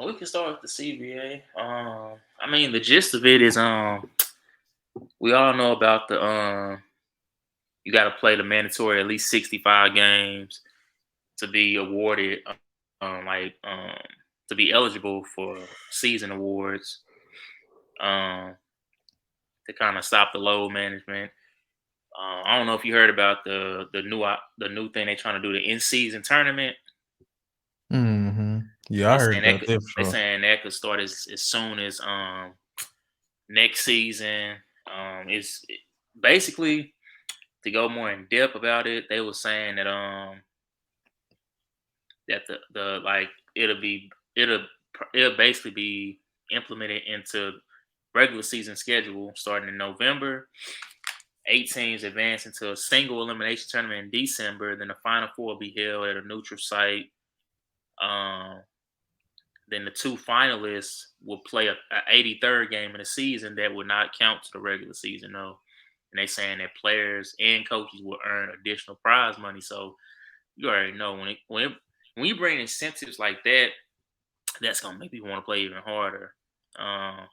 We can start with the CBA. I mean, the gist of it is, we all know about the you got to play the mandatory at least 65 games to be awarded, to be eligible for season awards, um, to kind of stop the load management. I don't know if you heard about the new thing they trying to do, the in season tournament. Mm-hmm. Yeah, I They heard saying that about could, that for they sure. saying that could start as soon as next season. It's basically, to go more in depth about it. They were saying that the like it'll it'll basically be implemented into regular season schedule starting in November. 8 teams advance into a single elimination tournament in December. Then the final four will be held at a neutral site. Um, then the two finalists will play a 83rd game in the season that would not count to the regular season, though. And they saying that players and coaches will earn additional prize money. So you already know when you bring incentives like that, that's gonna make people want to play even harder. Um,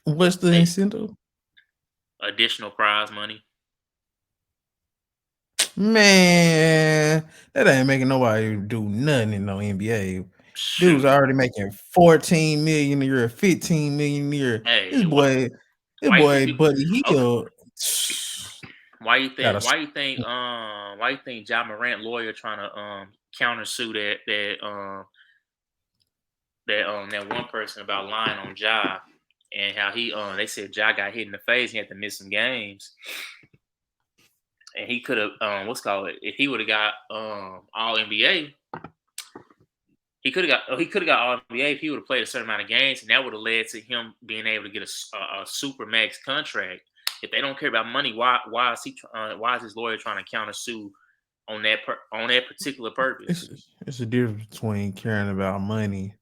What's the they incentive? additional prize money. Man, that ain't making nobody do nothing in no NBA. Dude's Shoot, already making 14 million a year, 15 million a year. This hey, boy, this why you think boy, people? buddy, Okay, he'll why you got think? a Why you think John Morant lawyer trying to countersue that one person about lying on Ja, and how he they said Ja got hit in the face, he had to miss some games, and he could have what's called it, if he would have got all NBA. He could have got all NBA if he would have played a certain amount of games, and that would have led to him being able to get a super max contract. If they don't care about money, why is his lawyer trying to countersue on that particular it's purpose? it's a difference between caring about money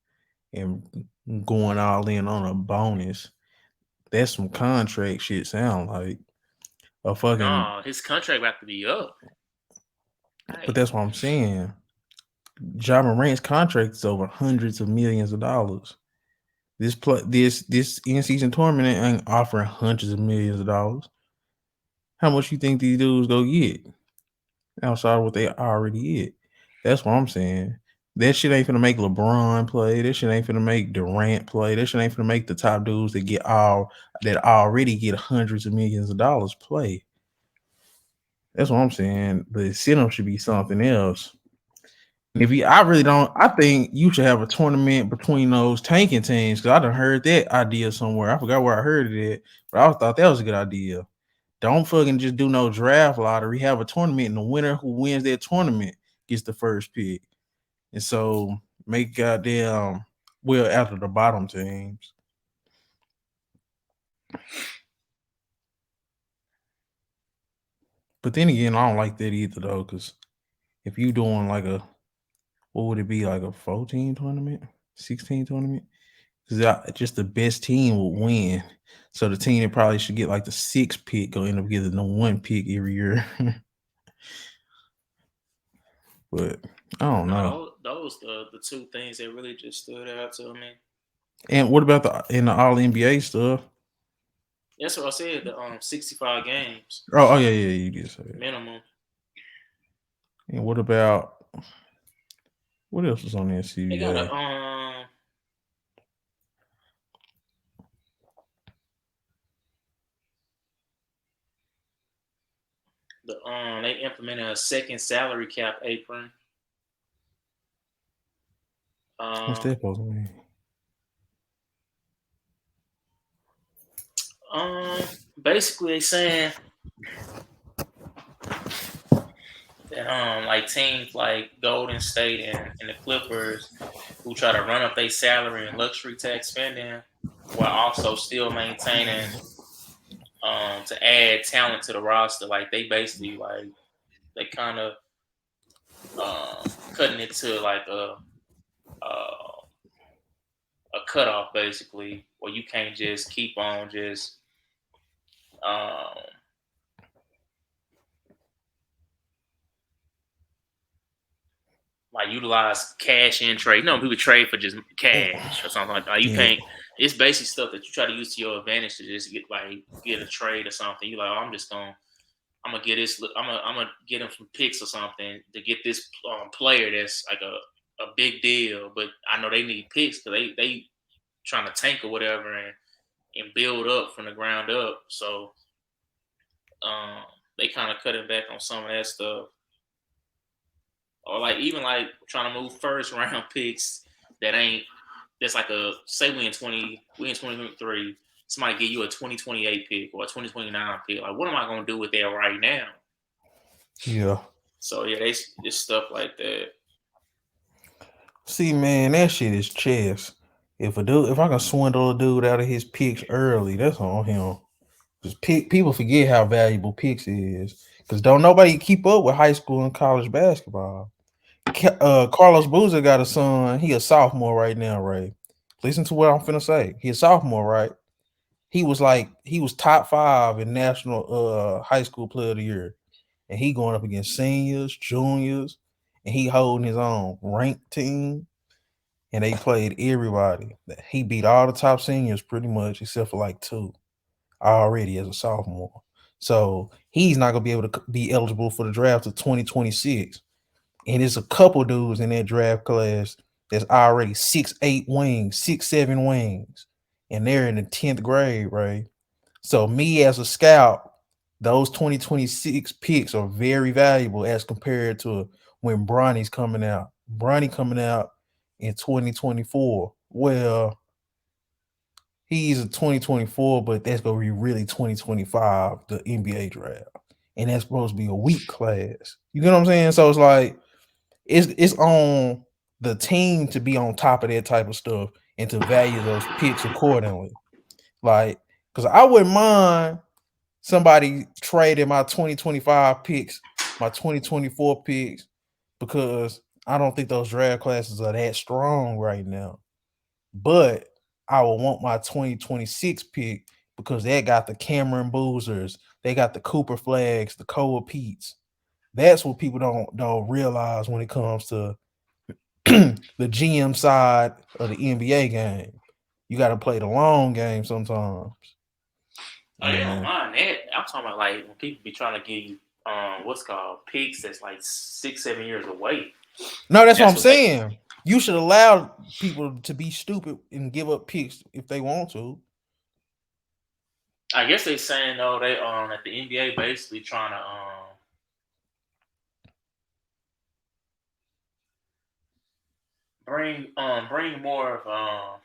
and going all in on a bonus. That's some contract shit sound like a fucking No, his contract about to be up. but Hey, that's what I'm saying. Ja Morant's contract is over hundreds of millions of dollars. This in season tournament ain't offering hundreds of millions of dollars. How much you think these dudes go get outside of what they already get? That's what I'm saying. That shit ain't finna make LeBron play. That shit ain't finna make Durant play. That shit ain't finna make the top dudes that already get hundreds of millions of dollars play. That's what I'm saying. The incentive should be something else. And if you, I really don't. I think you should have a tournament between those tanking teams because I done heard that idea somewhere. I forgot where I heard it at, but I thought that was a good idea. Don't fucking just do no draft lottery. Have a tournament, and the winner who wins that tournament gets the first pick. And so make goddamn well after the bottom teams. But then again, I don't like that either though, because if you doing like a what would it be like a 14 tournament, 16 tournament? Because just the best team will win. So the team that probably should get like the sixth pick will end up getting the one pick every year. But I don't no, know. those the two things that really just stood out to me. And what about the All NBA stuff? That's what I said. The 65 games Oh yeah, yeah, you did say that. minimum. And what about what else was on that They got CBA? they implemented a second salary cap apron. What's Um, that supposed to mean? um, basically they saying that like teams like Golden State and the Clippers who try to run up their salary and luxury tax spending while also still maintaining to add talent to the roster. Like they basically like they kind of cutting it to like a cutoff basically where you can't just keep on just um, like utilize cash in trade. You know, people trade for just cash or something like that. Like, you Yeah, can't. It's basically stuff that you try to use to your advantage to just get a trade or something. You like, oh, I'm gonna get this. I'm gonna get him some picks or something to get this player that's like a big deal. But I know they need picks because they trying to tank or whatever and build up from the ground up. So um, they kind of cutting back on some of that stuff, or like even like trying to move first round picks that ain't that's like a say we in 2023. Somebody give you a 2028 pick or a 2029 pick. Like, what am I gonna do with that right now? yeah. So yeah, it's stuff like that. See, man, that shit is chess. If I can swindle a dude out of his picks early, that's on him. Just people forget how valuable picks is, because don't nobody keep up with high school and college basketball. Carlos Boozer got a son. He a sophomore right now, Ray. Listen to what I'm finna say. He a sophomore, right? He was top five in national high school player of the year, and he going up against seniors, juniors, and he holding his own ranked team. And they played everybody. He beat all the top seniors pretty much, except for like two already as a sophomore. So he's not gonna be able to be eligible for the draft of 2026. And there's a couple dudes in that draft class that's already 6'8" wings, 6'7" wings, and they're in the 10th grade, right? So me as a scout, those 2026 picks are very valuable as compared to when Bronny's coming out. Bronny coming out in 2024. Well, he's a 2024, but that's gonna be really 2025, the NBA draft. And that's supposed to be a weak class. You get what I'm saying? So it's like it's on the team to be on top of that type of stuff and to value those picks accordingly. Like, because I wouldn't mind somebody trading my 2025 picks, my 2024 picks, because I don't think those draft classes are that strong right now. But I would want my 2026 pick because they got the Cameron Boozers, they got the Cooper Flags, the Koa Peets. That's what people don't realize when it comes to the GM side of the NBA game. You got to play the long game sometimes. Oh, they don't And mind that. I'm talking about like when people be trying to give you what's called picks that's like 6, 7 years away. no, that's what That's I'm what they. saying. You should allow people to be stupid and give up picks if they want to. I guess they saying though they that the NBA basically trying to bring more of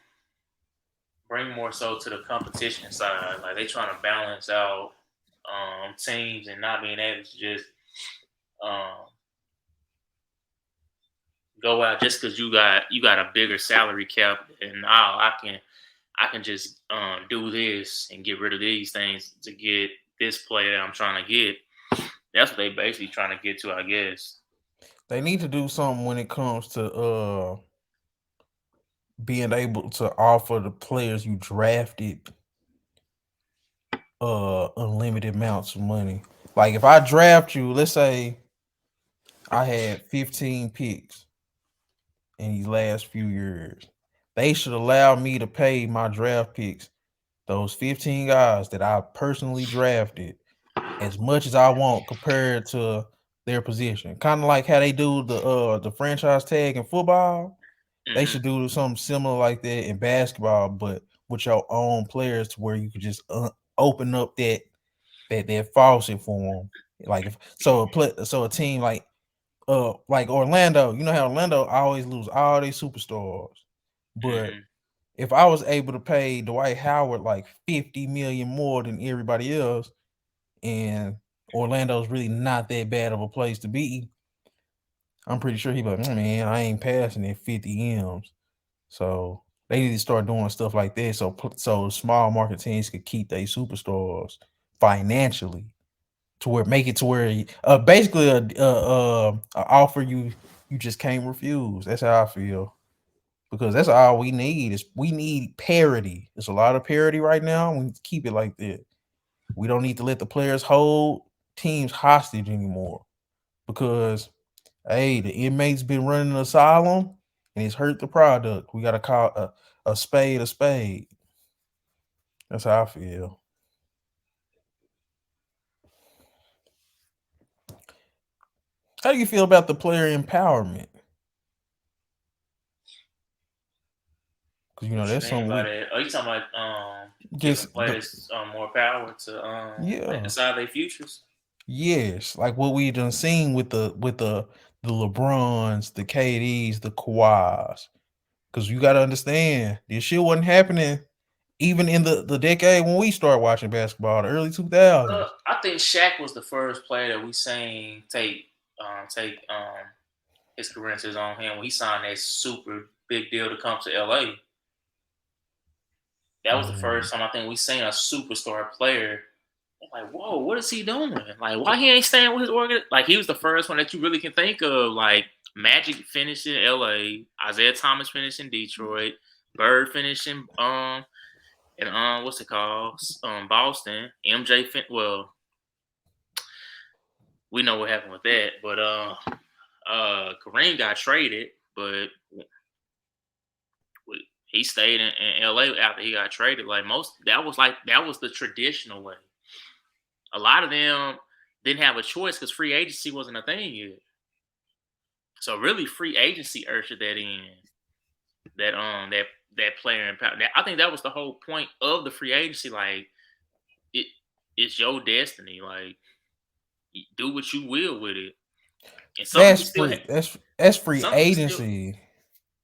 bring more so to the competition side. Like they trying to balance out teams and not being able to just um, go out just because you got a bigger salary cap and now I can just do this and get rid of these things to get this player that I'm trying to get. That's what they basically trying to get to, I guess. They need to do something when it comes to being able to offer the players you drafted unlimited amounts of money. Like if I draft you, let's say I had 15 picks in these last few years. They should allow me to pay my draft picks, those 15 guys that I personally drafted, as much as I want compared to their position. Kind of like how they do the franchise tag in football. They Hmm. should do something similar like that in basketball, but with your own players to where you could just open up that faucet for them. Like if so a team like Orlando, you know how Orlando always lose all their superstars. But Hmm. if I was able to pay Dwight Howard like 50 million more than everybody else, and Orlando's really not that bad of a place to be, I'm pretty sure he'd be like, Man, I ain't passing at 50 M's. So they need to start doing stuff like that so small market teams could keep their superstars financially to where make it to where basically a offer you just can't refuse. That's how I feel, because that's all we need is we need parity. There's a lot of parity right now. We need to keep it like that. We don't need to let the players hold teams hostage anymore, because Hey, the inmates been running the asylum, and it's hurt the product. We gotta call a spade a spade. That's how I feel. How do you feel about the player empowerment? Because What you that's mean something by we that? Are you talking about giving just the players more power to like yeah. decide their futures? Yes, like what we done seen with the LeBrons, the KDs, the Kawhis. Because you got to understand, this shit wasn't happening even in the decade when we started watching basketball, the early 2000s. I think Shaq was the first player that we seen take his career into his own hand when he signed that super big deal to come to LA. That was the Mm. first time I think we seen a superstar player. Like, whoa, what is he doing? Like, why he ain't staying with his organ? Like, he was the first one that you really can think of. Like, Magic finished in LA, Isaiah Thomas finished in Detroit, Bird finished in and what's it called? Boston. Well, we know what happened with that, but Kareem got traded, but he stayed in LA after he got traded. That was the traditional way. A lot of them didn't have a choice because free agency wasn't a thing yet. So really, free agency ushered that in. That player empowerment. I think that was the whole point of the free agency. Like it, it's your destiny. Like do what you will with it. And some people That's still free. That's free some people still. agency.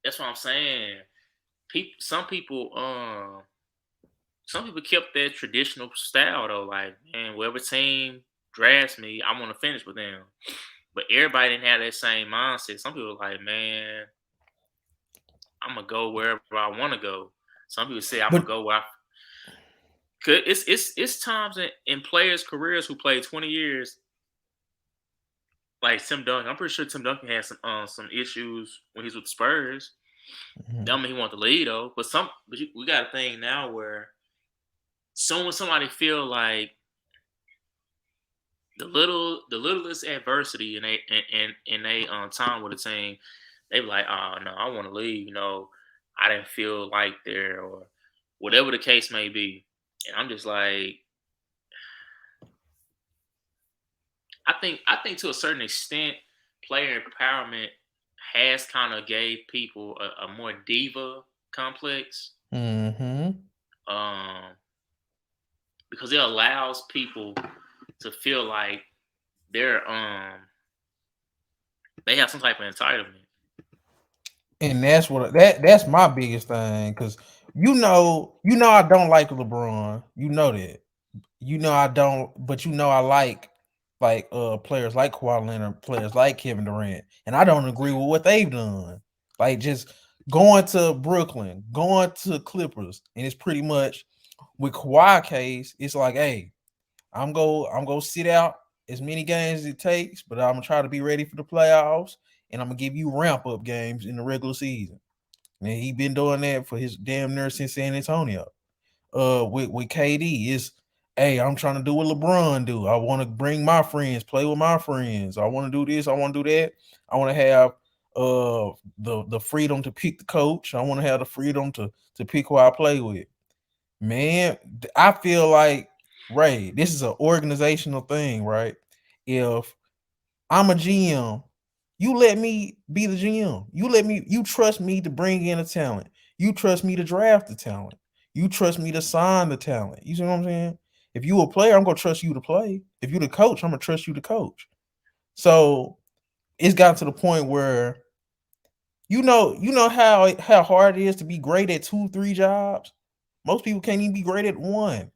That's what I'm saying. Some people kept that traditional style though. Like man, whatever team drafts me, I want to finish with them. But everybody didn't have that same mindset. Some people were like, man, I'm gonna go wherever I want to go. Some people say I'm gonna But go where I. Cause it's times in players' careers who played 20 years, like Tim Duncan. I'm pretty sure Tim Duncan had some issues when he's with the Spurs. That mean he wanted to lead though. We got a thing now where soon as somebody feel like the littlest adversity in they time with a team, they be like, oh no, I want to leave. I didn't feel like there or whatever the case may be. And I'm just like, I think to a certain extent, player empowerment has kind of gave people a more diva complex. mm-hmm. Um, because it allows people to feel like they're they have some type of entitlement. And that's my biggest thing because I don't like LeBron. You know that. I don't, but I like players like Kawhi Leonard, players like Kevin Durant, and I don't agree with what they've done. Like just going to Brooklyn, going to Clippers, and it's pretty much with Kawhi case, it's like, hey, I'm go sit out as many games as it takes, but I'm gonna try to be ready for the playoffs, and I'm gonna give you ramp up games in the regular season. And he been doing that for his damn near since San Antonio. With KD is, hey, I'm trying to do what LeBron do. I want to bring my friends, play with my friends. I want to do this. I want to do that. I want to have the freedom to pick the coach. I want to have the freedom to pick who I play with. Man, I feel like Ray, this is an organizational thing, right? If I'm a GM, you let me be the GM. You trust me to bring in a talent. You trust me to draft the talent. You trust me to sign the talent. You see what I'm saying? If you a player, I'm gonna trust you to play. If you the coach, I'm gonna trust you to coach. So it's gotten to the point where you know how hard it is to be great at 2, 3 jobs. Most people can't even be great at one.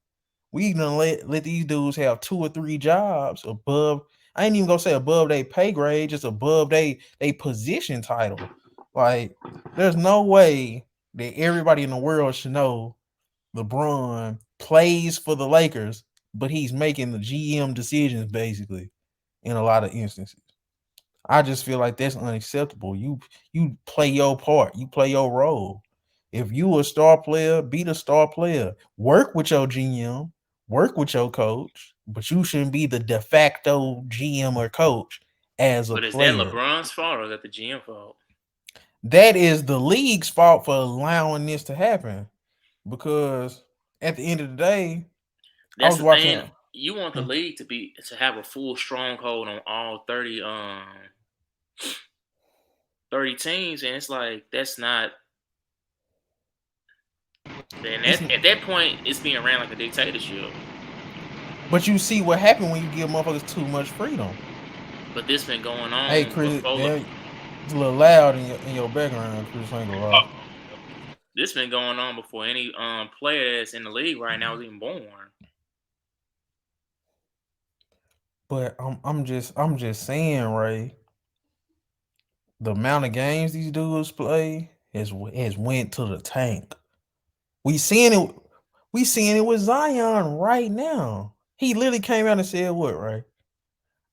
We gonna let these dudes have 2 or 3 jobs above. I ain't even gonna say above they pay grade, just above they position title. Like, there's no way that everybody in the world should know LeBron plays for the Lakers, but he's making the GM decisions basically in a lot of instances. I just feel like that's unacceptable. You play your part, you play your role. If you a star player, be the star player. Work with your GM, work with your coach, but you shouldn't be the de facto GM or coach as a But is that player. LeBron's fault or is that the GM fault? That is the league's fault for allowing this to happen. Because at the end of the day, I That's was the watching. thing. You want the league to have a full stronghold on all 30 teams, and it's like that's not. And It's, at that point, it's being ran like a dictatorship. but you see what happened when you give motherfuckers too much freedom. But this been going Hey, on Chris, before. it's a little loud in your background, Chris. I ain't gonna lie. This been going on before any player that's in the league right now was even born. But I'm just saying, Ray, the amount of games these dudes play has went to the tank. We seeing it. We seeing it with Zion right now. He literally came out and said, "What, right?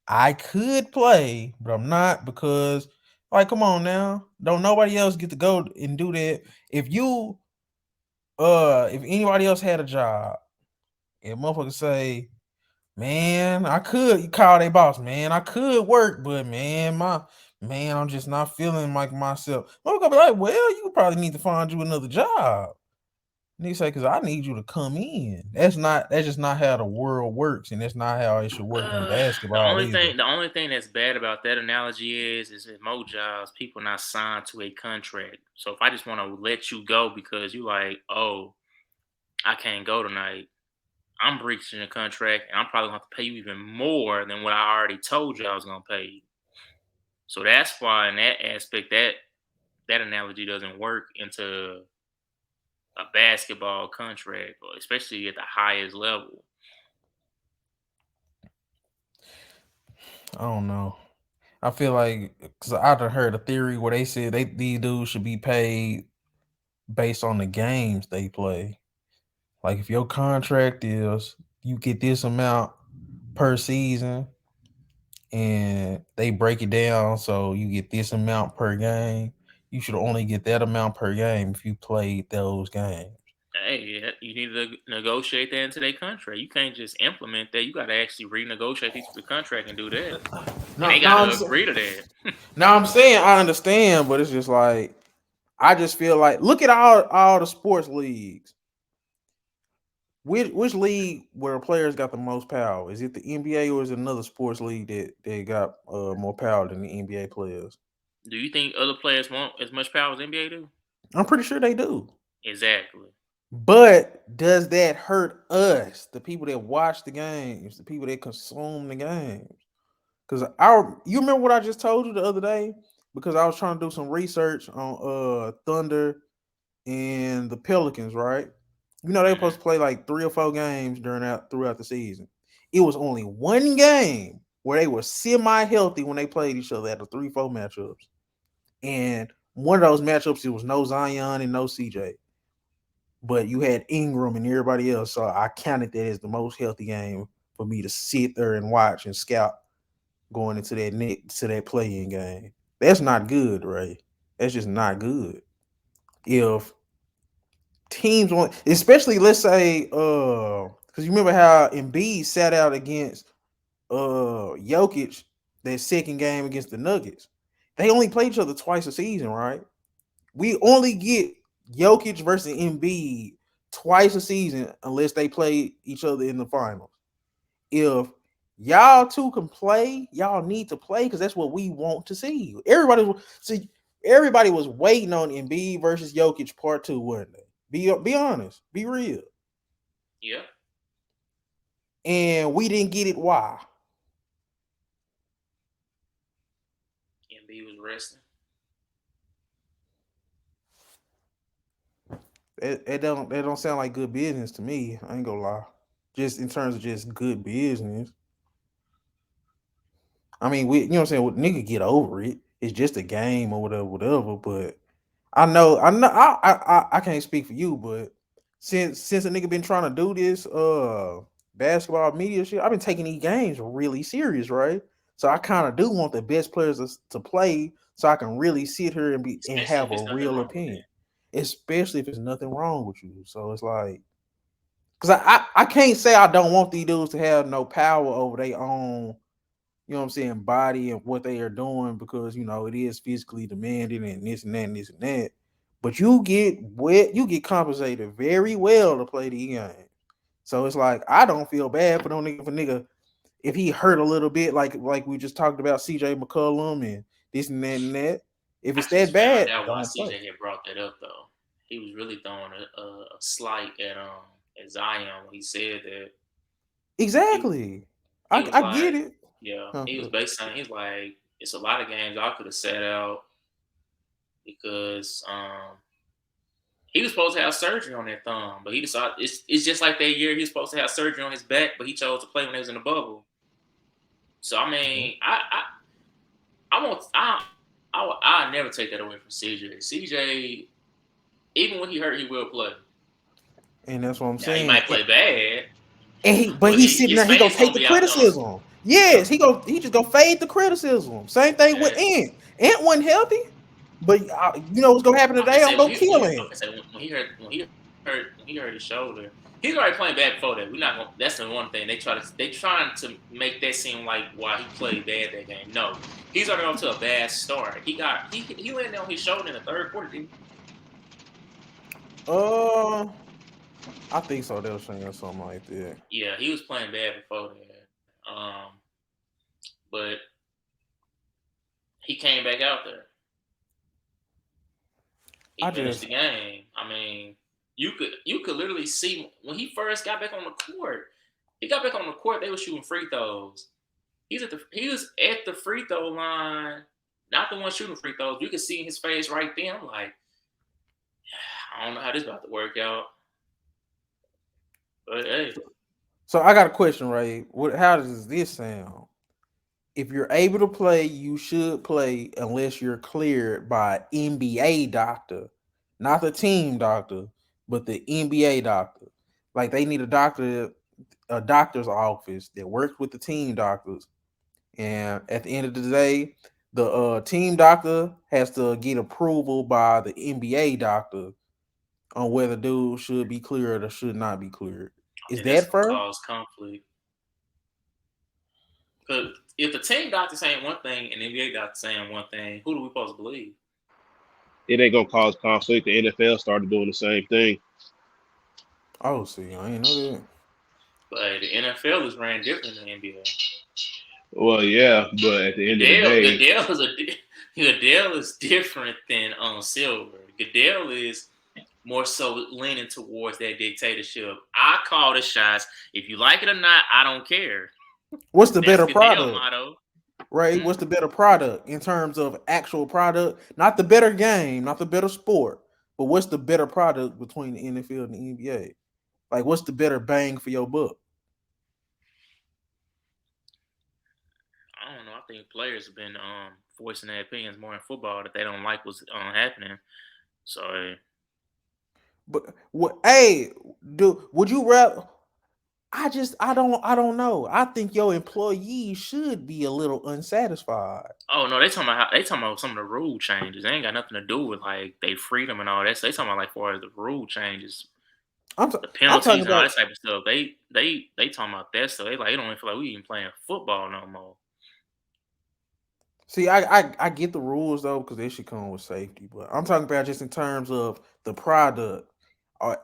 I could play, but I'm not because, like, come on now, don't nobody else get to go and do that. If anybody else had a job, and motherfuckers say, man, I could, you call their boss, man, I could work, but man, I'm just not feeling like myself. Motherfucker be like, well, you probably need to find you another job. And he say, because I need you to come in. That's just not how the world works, and that's not how it should work in Uh, the basketball only either. thing, the only thing that's bad about that analogy is in most jobs, people not signed to a contract. So if I just want to let you go because you like, oh, I can't go tonight, I'm breaching the contract, and I'm probably gonna have to pay you even more than what I already told you I was gonna pay you. So that's why, in that aspect, that analogy doesn't work into a basketball contract, or especially at the highest level. I don't know. I feel like because I done heard a theory where they said these dudes should be paid based on the games they play. Like if your contract is you get this amount per season, and they break it down so you get this amount per game, you should only get that amount per game if you played those games. Hey, yeah, you need to negotiate that into their contract. You can't just implement that. You got to actually renegotiate these the contract and do that, and No, they got to agree to that. now I'm saying I understand, but it's just like I just feel like look at all the sports leagues. Which league where players got the most power? Is it the NBA or is it another sports league that they got more power than the NBA players? Do you think other players want as much power as NBA do? I'm pretty sure they do. Exactly. But does that hurt us, the people that watch the games, the people that consume the games? Because you remember what I just told you the other day? Because I was trying to do some research on Thunder and the Pelicans, right? You know they were supposed Hmm. to play like 3 or 4 games throughout the season. It was only one game where they were semi-healthy when they played each other at the 3-4 matchups. And one of those matchups, it was no Zion and no CJ. But you had Ingram and everybody else. So I counted that as the most healthy game for me to sit there and watch and scout going into that play-in game. That's not good, Ray. That's just not good. If teams want, especially let's say, because you remember how Embiid sat out against Jokic that second game against the Nuggets. They only play each other twice a season, right? We only get Jokic versus Embiid twice a season unless they play each other in the finals. If y'all two can play, y'all need to play because that's what we want to see. Everybody was waiting on Embiid versus Jokic part two, weren't they? Be honest, be real, Yeah. and we didn't get it. Why? MB was resting. That don't sound like good business to me. I ain't gonna lie. Just in terms of just good business. I mean, we you know what I'm saying. Nigga, get over it. It's just a game or whatever. But I can't speak for you, but since a nigga been trying to do this basketball media shit, I've been taking these games really serious, right? So I kind of do want the best players to play, so I can really sit here and Especially if have a there's nothing real wrong with opinion, that. especially if there's nothing wrong with you. So it's like, because I can't say I don't want these dudes to have no power over their own you know what I'm saying, body and what they are doing because it is physically demanding and this and that and this and that. But you get compensated very well to play the game. So it's like I don't feel bad for no nigga if a nigga if he hurt a little bit, like we just talked about CJ McCollum and this and that and that. If I it's that just found bad, out why don't play. CJ had brought that up though. He was really throwing a slight at Zion when he said that he Exactly. he was I get like, it. yeah, Huh. he was basically saying he's like, it's a lot of games I could have sat out because he was supposed to have surgery on that thumb, but he decided it's just like that year he was supposed to have surgery on his back, but he chose to play when he was in the bubble. So I mean, I won't I never take that away from CJ. CJ, even when he hurt, he will play. And that's what I'm Now he saying. might play bad, But but he's sitting his there. He gonna fans take gonna the be out there. criticism. Yes, he just gonna fade the criticism. Same thing with Yeah. Ant. Ant wasn't healthy, but you know what's gonna happen I'm gonna today? I'm say gonna kill I'm Ant. gonna say when he hurt his shoulder, he's already playing bad before that. We're not gonna. That's the one thing they trying to make that seem like why he played bad that game. No, he's already off to a bad start. He landed on his shoulder in the third quarter. Didn't Uh, I think so. They were saying something like that. he? Yeah, he was playing bad before that. But he came back out there. He I finished just, the game. I mean, you could literally see when he first got back on the court. He got back on the court. They were shooting free throws. He was at the free throw line, not the one shooting free throws. You could see in his face right then. I'm like, I don't know how this about to work out. But hey, so I got a question, Ray. How does this sound? If you're able to play, you should play unless you're cleared by NBA doctor, not the team doctor, but the NBA doctor. Like they need a doctor's office that works with the team doctors. And at the end of the day, the team doctor has to get approval by the NBA doctor on whether dude should be cleared or should not be cleared. I Is think that's that gonna fair? cause conflict. Because if the team doctor saying one thing and the NBA doctor saying one thing, who do we supposed to believe? It ain't gonna cause conflict. The NFL started doing the same thing. Oh, see, I ain't know that. But the NFL is ran different than the NBA. Well, yeah, but at the end of the day, Goodell is different than Silver. Goodell is more so leaning towards that dictatorship. I call the shots. If you like it or not, I don't care. What's the That's better Goodell product? motto. Right? Hmm? What's the better product in terms of actual product? Not the better game, not the better sport, but what's the better product between the NFL and the NBA? Like, what's the better bang for your buck? I don't know. I think players have been voicing their opinions more in football that they don't like what's happening. So But what? Hey, would you rather? I don't know. I think your employees should be a little unsatisfied. oh no, they talking about some of the rule changes. They ain't got nothing to do with like they freedom and all that. So they talking about like far as the rule changes, the I'm talking penalties and all about. that type of stuff. They talking about that stuff. They like they don't even feel like we even playing football no more. See, I get the rules though because they should come with safety, but I'm talking about just in terms of the product.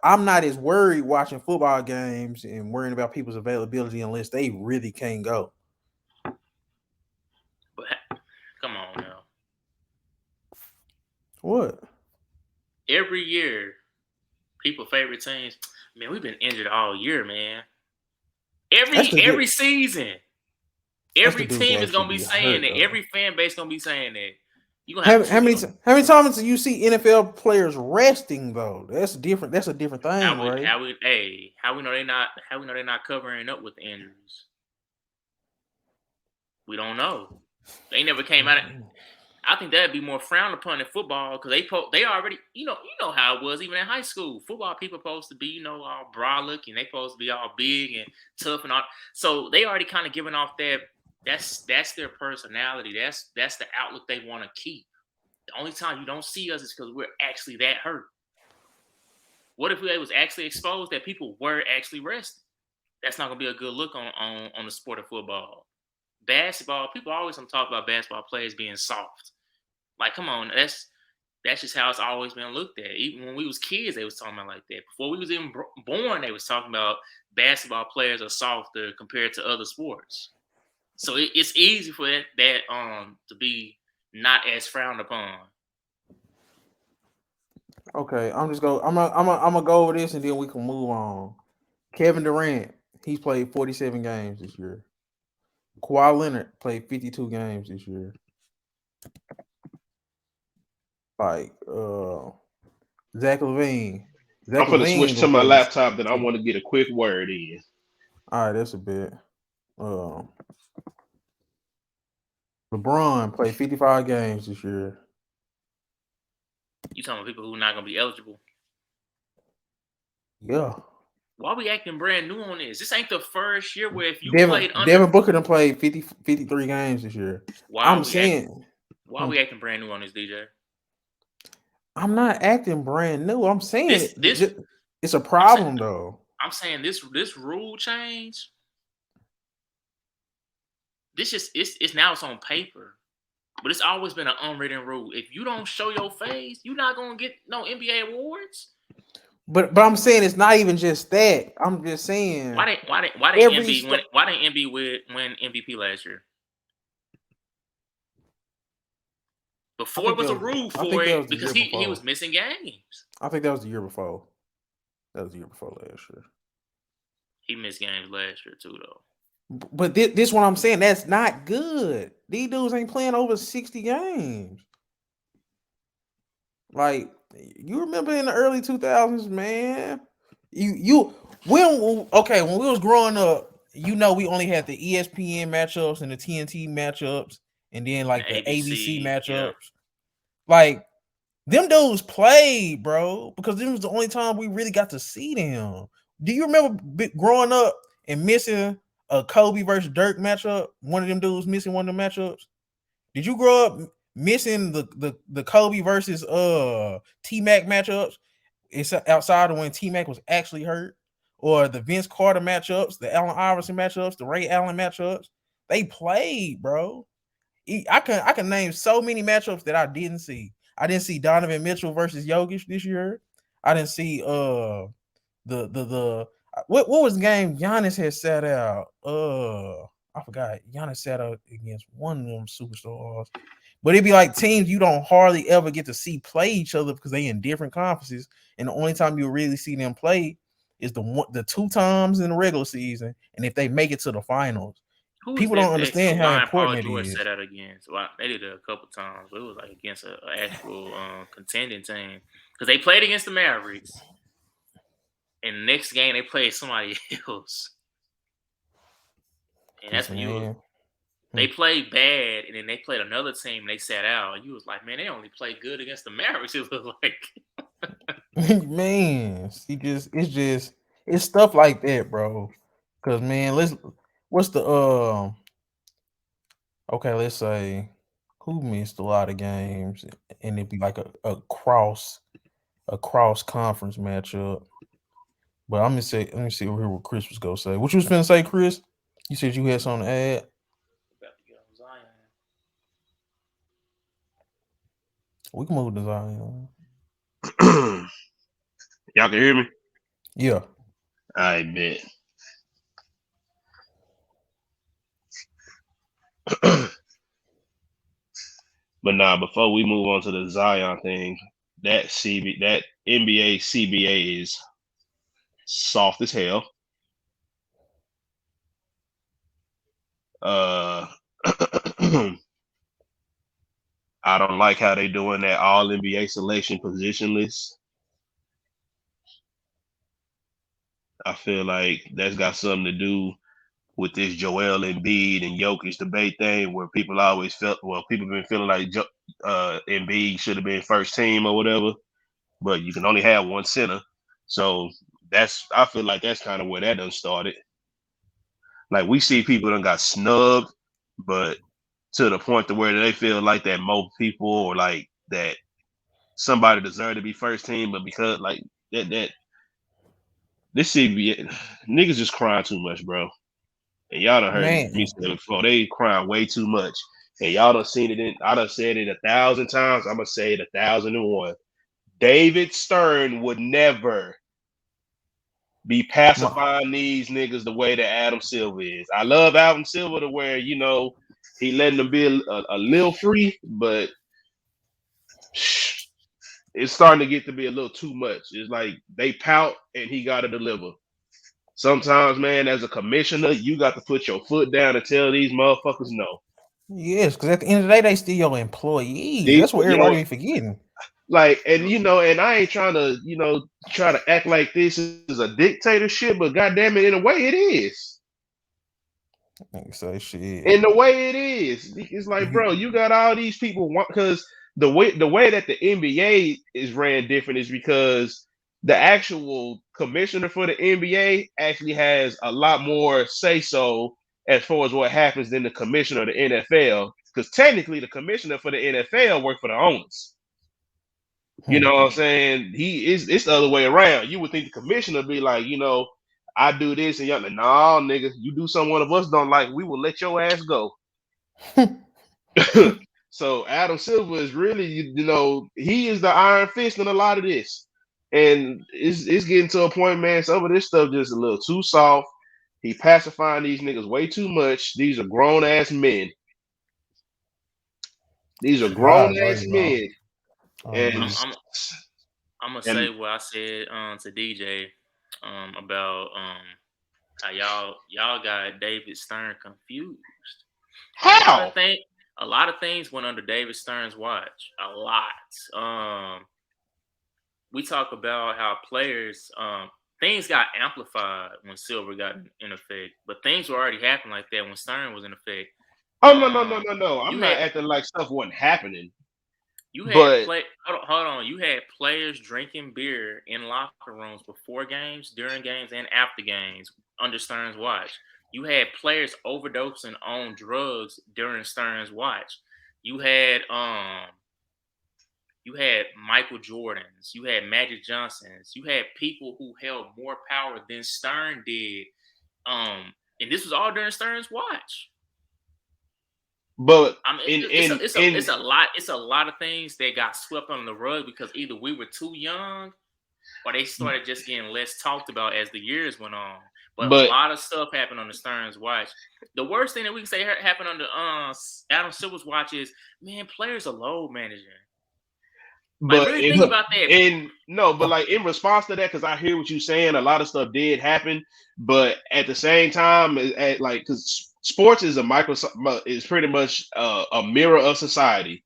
I'm not as worried watching football games and worrying about people's availability unless they really can't go. But come on now, What? every year people favorite teams. Man, we've been injured all year, man. That's Every season, the every dudes that team is actually gonna be be saying hurt that. though. Every fan base gonna be saying that. You gonna have How, to. how many how many times do you see NFL players resting though? That's different. That's a different thing, right? How we know they're not covering up with the injuries. We don't know. They never came out. I think that'd be more frowned upon in football because they already you know how it was even in high school. Football people supposed to be all brolic and they supposed to be all big and tough and all. So they already kind of giving off that. That's their personality. That's the outlook they want to keep. The only time you don't see us is because we're actually that hurt. What if we was actually exposed that people were actually resting? That's not gonna be a good look on the sport of football. basketball. People always talk about basketball players being soft. Like, come on, that's just how it's always been looked at. Even when we was kids, they was talking about like that. Before we was even born, they was talking about basketball players are softer compared to other sports. So it's easy for that to be not as frowned upon. Okay, I'm gonna go over this and then we can move on. Kevin Durant, he's played 47 games this year. Kawhi Leonard played 52 games this year. Like Zach Levine. I'm Zach gonna Levine switch to gonna my play this. laptop that I want to get a quick word in. All right, that's a bit. Um LeBron played 55 games this year. You talking about people who not gonna be eligible? Yeah. Why we acting brand new on this? This ain't the first year where if you Devin, played under. Devin Booker done played 53 games this year. Why I'm are we acting? saying Why are we acting brand new on this, DJ? I'm not acting brand new. I'm saying This it's a problem though. I'm saying this rule change. This just it's now it's on paper, but it's always been an unwritten rule. If you don't show your face, you're not gonna get no NBA awards. But I'm saying it's not even just that. I'm just saying why didn't Embiid win MVP last year? Before it was a rule for it because he was missing games. I think that was the year before. That was the year before last year. He missed games last year too, though. But this what I'm saying. That's not good. These dudes ain't playing over 60 games. Like, you remember in the early 2000s, man? When we was growing up, we only had the ESPN matchups and the TNT matchups, and then like the ABC matchups. Yeah. Like, them dudes played, bro, because this was the only time we really got to see them. Do you remember growing up and missing a Kobe versus Dirk matchup? One of them dudes missing one of the matchups. Did you grow up missing the Kobe versus T-Mac matchups? It's outside of when T-Mac was actually hurt, or the Vince Carter matchups, the Allen Iverson matchups, the Ray Allen matchups. They played, bro. I can name so many matchups that I didn't see. I didn't see Donovan Mitchell versus Jokic this year. I didn't see what was the game Giannis had sat out? I forgot. Giannis sat out against one of them superstars. But it'd be like teams you don't hardly ever get to see play each other because they in different conferences, and the only time you really see them play is the 2 times in the regular season, and if they make it to the finals. People don't understand how important it is. Set out against. Well, they did it a couple times, but it was like against an actual contending team because they played against the Mavericks, and the next game they played somebody else, and that's when they played bad, and then they played another team. And they sat out, and you was like, man, they only played good against the Mavericks. It was like, man, it's stuff like that, bro. Because man, let's say who missed a lot of games, and it'd be like a cross conference matchup. But let me see what Chris was gonna say. What you was finna say, Chris? You said you had something to add. We can move to Zion. Y'all can hear me? Yeah. I bet. But nah, before we move on to the Zion thing, that NBA CBA is soft as hell. I don't like how they doing that all NBA selection position list. I feel like that's got something to do with this Joel Embiid and Jokic debate thing, where people been feeling like Embiid should have been first team or whatever, but you can only have one center. So I feel like that's kind of where that done started. Like, we see people done got snubbed, but to the point to where they feel like that more people or like that somebody deserved to be first team, but because like that this CBA niggas just crying too much, bro. And y'all done heard me Man, say it before. They crying way too much. And y'all done seen it. I done said it 1,000 times. I'm gonna say it 1,001. David Stern would never be my, pacifying these niggas the way that Adam Silver is. I love Adam Silver to where he letting them be a little free, but it's starting to get to be a little too much. It's like they pout and he got to deliver. Sometimes, man, as a commissioner, you got to put your foot down and tell these motherfuckers no. yes, because at the end of the day, they still your employees. They, That's what everybody be forgetting. like, and and I ain't trying to, try to act like this is a dictatorship, but goddamn it, in a way it is. So shit. In the way it is, it's like, bro, you got all these people because the way that the NBA is ran different is because the actual commissioner for the NBA actually has a lot more say so as far as what happens than the commissioner of the NFL. Because technically, the commissioner for the NFL work for the owners. You know what I'm saying? It's the other way around. You would think the commissioner be like, I do this and y'all like, nah, nigga, you do something one of us don't like, we will let your ass go. So Adam Silver is really, he is the iron fist in a lot of this. And it's getting to a point, man, some of this stuff just a little too soft. He pacifying these niggas way too much. These are grown ass men. These are I grown ass agree, bro. men. And I'm gonna say and what I said to DJ about how y'all got David Stern confused. how? A lot of things went under David Stern's watch. A lot. We talk about how players things got amplified when Silver got in effect, but things were already happening like that when Stern was in effect. Oh no. I'm You not had acting like stuff wasn't happening. You had But play. Hold on. You had players drinking beer in locker rooms before games, during games, and after games under Stern's watch. You had players overdosing on drugs during Stern's watch. You had you had Michael Jordans. You had Magic Johnsons. You had people who held more power than Stern did. And this was all during Stern's watch. but I mean, in it's in in it's a lot. It's a lot of things that got swept under the rug because either we were too young, or they started just getting less talked about as the years went on. But a but lot of stuff happened on the Stearns watch. The worst thing that we can say happened on the Adam Silver's watch is, man, players are load managing. Like, But really think about that. but like in response to that, because I hear what you're saying, a lot of stuff did happen, but at the same time, like because sports is is pretty much a mirror of society,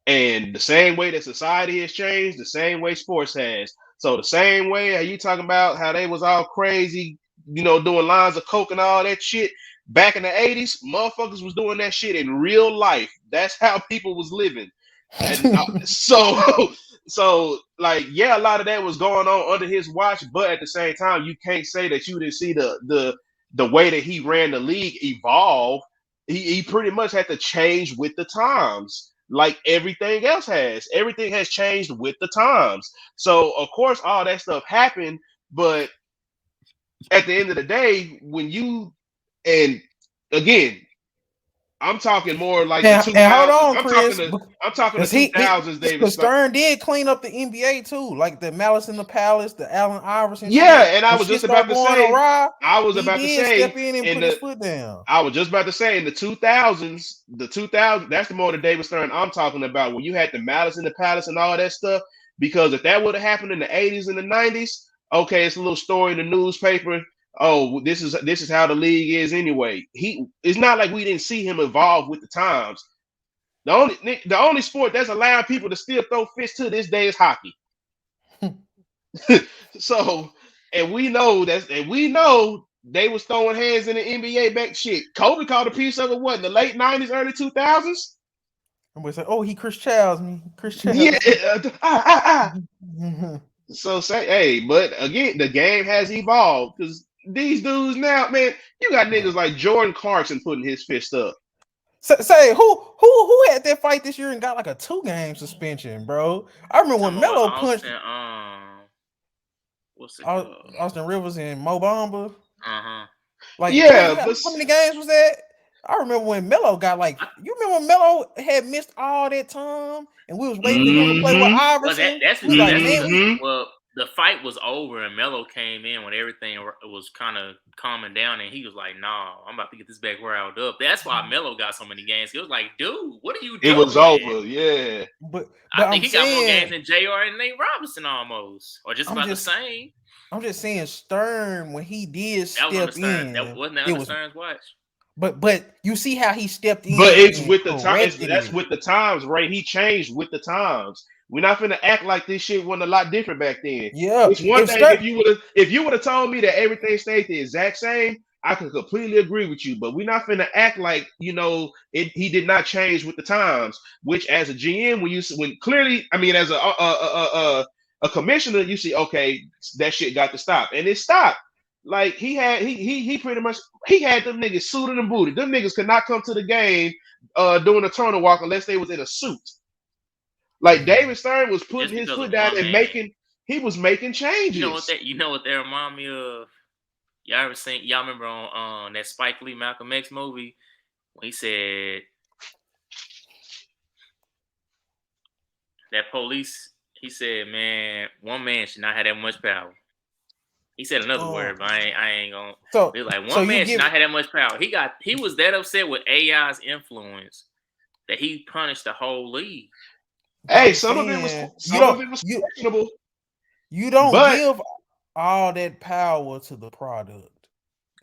and the same way that society has changed, the same way sports has. So the same way, are you talking about how they was all crazy, doing lines of coke and all that shit back in the '80s? Motherfuckers was doing that shit in real life. That's how people was living. And so like, yeah, a lot of that was going on under his watch, but at the same time, you can't say that you didn't see the way that he ran the league evolve. He pretty much had to change with the times, like everything else has. Everything has changed with the times. So of course, all that stuff happened, but at the end of the day, when you and again, I'm talking more like the And hold 2000s. on, Chris. I'm talking the Because 2000s, David. because Stern did clean up the NBA too, like the Malice in the Palace, the Allen Iverson Yeah, shit. and I When was shit just about started to going say, awry, I was he about to did say step in and in put his the foot down. I was just about to say in the 2000s, that's the more the David Stern I'm talking about, when you had the Malice in the Palace and all that stuff. Because if that would have happened in the 80s and the 90s, okay, it's a little story in the newspaper. Oh, this is how the league is anyway. It's not like we didn't see him evolve with the times. The only sport that's allowed people to still throw fists to this day is hockey. So, and we know they was throwing hands in the NBA back shit. Kobe caught a piece of it, what, in the late 90s, early 2000s? And we say, "Oh, he Chris Childs me, Chris Yeah. Childs." So say, hey, but again, the game has evolved because these dudes now, man, you got niggas like Jordan Clarkson putting his fist up. Say who had that fight this year and got like a 2-game suspension, bro? I remember Talking when about Melo punched what's it called? Austin Rivers and Mo Bamba. Uh huh. Like Yeah, how but many games was that? I remember when Melo got like. You remember when Melo had missed all that time, and we was waiting for him to play with mm-hmm, Well, Iverson. that's We was like, that's man, because we. mm-hmm. the fight was over and Melo came in when everything was kind of calming down, and he was like, "Nah, I'm about to get this back riled up." That's why Melo got so many games. He was like, "Dude, what are you It was doing?" over. Yeah. But I but think I'm he got more games saying, than Jr. and Nate Robinson almost, or just I'm about the just same. I'm just saying Stern when he did That was on the step Stern. That in, wasn't that it on the was. Stern's watch. But you see how he stepped But in it's and with the time. corrected That's it. with the times, Ray. He changed with the times. We're not finna act like this shit wasn't a lot different back then. Yeah, It's one if thing Stern, if you would have told me that everything stayed the exact same, I could completely agree with you. But we're not finna act like he did not change with the times. Which as a GM, when clearly, I mean, as a commissioner, you see, okay, that shit got to stop, and it stopped. Like he pretty much he had them niggas suited and booted. Them niggas could not come to the game doing a turner walk unless they was in a suit. Like man, David Stern was Just putting his because foot of down one and man. he was making changes. You know what that remind me of? Y'all remember on that Spike Lee Malcolm X movie when he said that police, he said, man, one man should not have that much power. He said another um, word, but I ain't gonna. so They like so one you man should give not have that much power. He was that upset with AI's influence that he punished the whole league. but Hey, I'm saying some of it was questionable, you don't but give all that power to the product.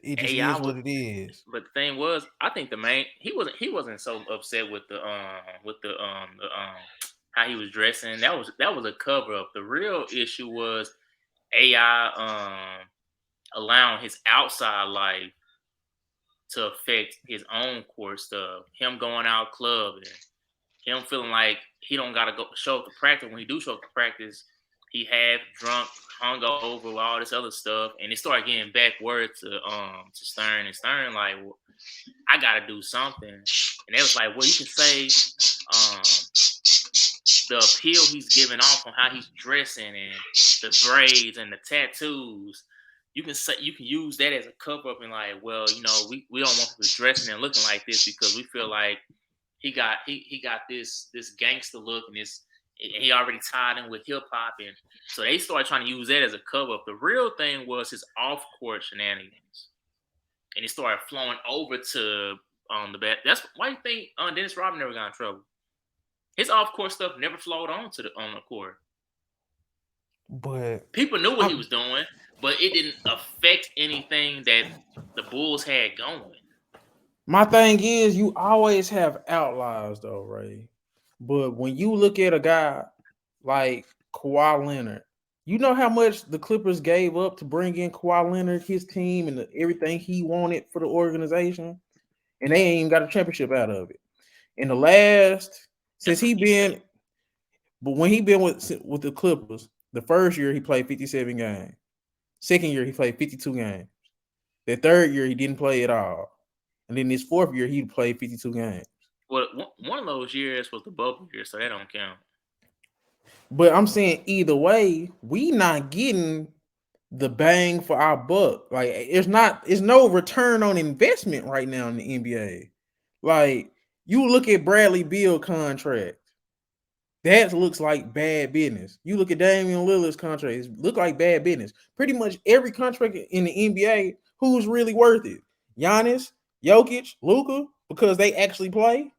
It just AI is was, what it is. but the thing was, I think the main he wasn't so upset with the how he was dressing. That was a cover up. The real issue was AI allowing his outside life to affect his own core stuff. Him going out clubbing, him feeling like he don't gotta go show up to practice. When he do show up to practice, he half drunk, hungover, with all this other stuff, and it started getting back word to Stern, and Stern like, well, I gotta do something, and they was like, well, you can say um the appeal he's giving off on how he's dressing and the braids and the tattoos. You can use that as a cover up and like, well, we don't want people dressing and looking like this because we feel like he got this gangster look and he already tied in with hip hop, and so they started trying to use that as a cover up. The real thing was his off court shenanigans, and it started flowing over to the bat. That's why you think Dennis Rodman never got in trouble. His off court stuff never flowed on the court. But People knew what he I'm, was doing, but it didn't affect anything that the Bulls had going. my thing is, you always have outliers, though, Ray. But when you look at a guy like Kawhi Leonard, you know how much the Clippers gave up to bring in Kawhi Leonard, his team, and everything he wanted for the organization, and they ain't even got a championship out of it. In the last, That's since what he he said. been, but when he been with the Clippers, the first year he played 57 games. Second year he played 52 games. The third year he didn't play at all. And then his fourth year, he played 52 games. Well, one of those years was the bubble year, so that don't count. But I'm saying either way, we not getting the bang for our buck. Like it's no return on investment right now in the NBA. Like you look at Bradley Beal contract. That looks like bad business. You look at Damian Lillard's contract, it look like bad business. Pretty much every contract in the NBA, who's really worth it? Giannis, Jokic, Luka, because they actually play.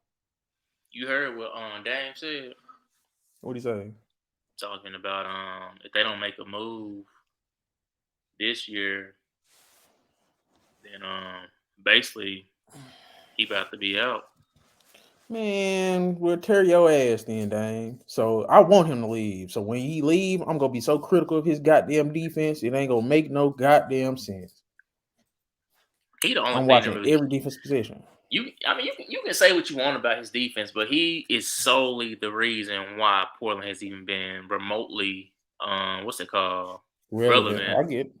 You heard what Dame said What do you say? talking about if they don't make a move this year, then basically he about to be out. Man, we'll tear your ass then, Dame. So I want him to leave. So when he leave, I'm gonna be so critical of his goddamn defense. It ain't gonna make no goddamn sense. He the only I'm thing that watching really every defense position. you can say what you want about his defense, but he is solely the reason why Portland has even been remotely what's it called Relevant. relevant. I get it.